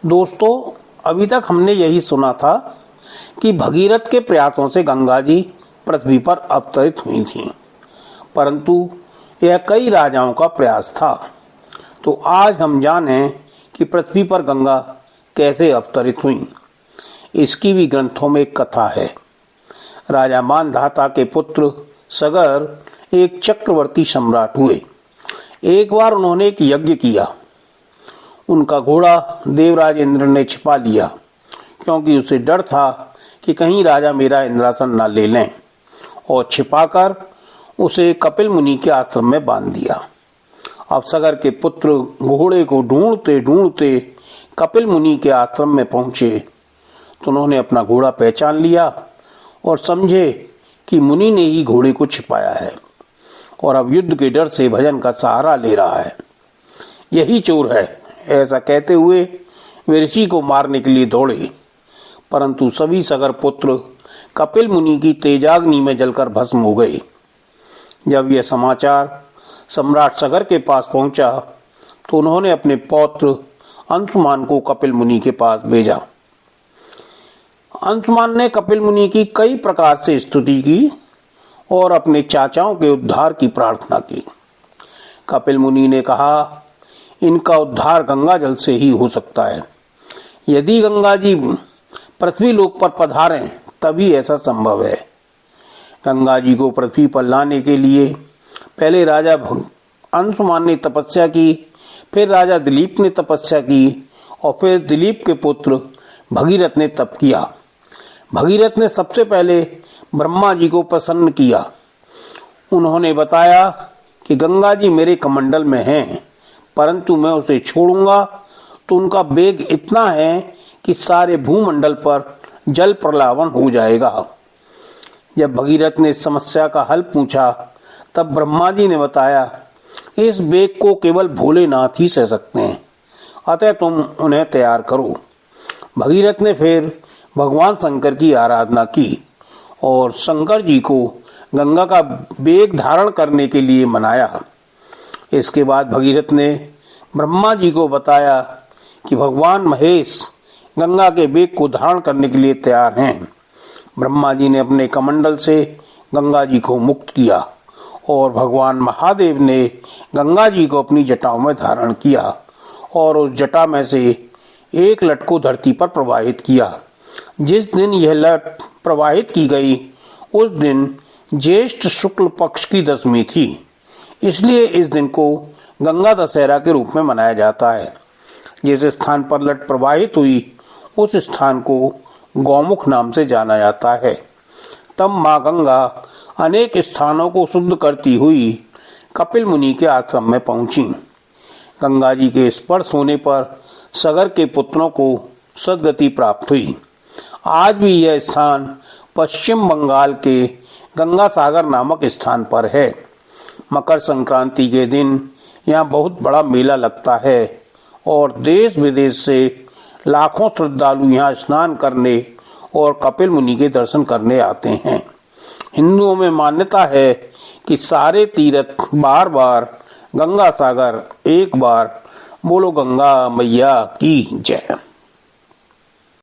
दोस्तों, अभी तक हमने यही सुना था कि भगीरथ के प्रयासों से गंगा जी पृथ्वी पर अवतरित हुई थीं, परंतु यह कई राजाओं का प्रयास था। तो आज हम जानें कि पृथ्वी पर गंगा कैसे अवतरित हुई। इसकी भी ग्रंथों में एक कथा है। राजा मानधाता के पुत्र सगर एक चक्रवर्ती सम्राट हुए। एक बार उन्होंने एक यज्ञ किया। उनका घोड़ा देवराज इंद्र ने छिपा लिया, क्योंकि उसे डर था कि कहीं राजा मेरा इंद्रासन न ले लें, और छिपाकर उसे कपिल मुनि के आश्रम में बांध दिया। अब सगर के पुत्र घोड़े को ढूंढते ढूंढते कपिल मुनि के आश्रम में पहुंचे तो उन्होंने अपना घोड़ा पहचान लिया और समझे कि मुनि ने ही घोड़े को छिपाया है और अब युद्ध के डर से भजन का सहारा ले रहा है। यही चोर है, ऐसा कहते हुए वे ऋषि को मारने के लिए दौड़े, परंतु सभी सगर पुत्र कपिल मुनि की तेजाग्नि में जलकर भस्म हो गए। जब यह समाचार सम्राट सगर के पास पहुंचा तो उन्होंने अपने पौत्र अंशुमान को कपिल मुनि के पास भेजा। अंशुमान ने कपिल मुनि की कई प्रकार से स्तुति की और अपने चाचाओं के उद्धार की प्रार्थना की। कपिल मुनि ने कहा, इनका उद्धार गंगा जल से ही हो सकता है। यदि गंगा जी पृथ्वी लोक पर पधारें तभी ऐसा संभव है। गंगा जी को पृथ्वी पर लाने के लिए पहले राजा अंशुमान ने तपस्या की, फिर राजा दिलीप ने तपस्या की और फिर दिलीप के पुत्र भगीरथ ने तप किया। भगीरथ ने सबसे पहले ब्रह्मा जी को प्रसन्न किया। उन्होंने बताया कि गंगा जी मेरे कमंडल में हैं, परंतु मैं उसे छोड़ूंगा तो उनका वेग इतना है कि सारे भूमंडल पर जल प्रलावन हो जाएगा। जब भगीरथ ने इस समस्या का हल पूछा तब ब्रह्मा जी ने बताया, इस वेग को केवल भोलेनाथ ही सह सकते हैं, अतः तुम उन्हें तैयार करो। भगीरथ ने फिर भगवान शंकर की आराधना की और शंकर जी को गंगा का वेग धारण करने के लिए मनाया। इसके बाद भगीरथ ने ब्रह्मा जी को बताया कि भगवान महेश गंगा के वेग को धारण करने के लिए तैयार हैं। ब्रह्मा जी ने अपने कमंडल से गंगा जी को मुक्त किया और भगवान महादेव ने गंगा जी को अपनी जटाओं में धारण किया और उस जटा में से एक लट को धरती पर प्रवाहित किया। जिस दिन यह लट प्रवाहित की गई उस दिन ज्येष्ठ शुक्ल पक्ष की दशमी थी, इसलिए इस दिन को गंगा दशहरा के रूप में मनाया जाता है। जिस स्थान पर लट प्रवाहित हुई उस स्थान को गौमुख नाम से जाना जाता है। तब माँ गंगा अनेक स्थानों को शुद्ध करती हुई कपिल मुनि के आश्रम में पहुंची। गंगा जी के स्पर्श होने पर सगर के पुत्रों को सद्गति प्राप्त हुई। आज भी यह स्थान पश्चिम बंगाल के गंगा सागर नामक स्थान पर है। मकर संक्रांति के दिन यहाँ बहुत बड़ा मेला लगता है और देश विदेश से लाखों श्रद्धालु यहाँ स्नान करने और कपिल मुनि के दर्शन करने आते हैं। हिंदुओं में मान्यता है कि सारे तीर्थ बार बार गंगा सागर एक बार। बोलो गंगा मैया की जय।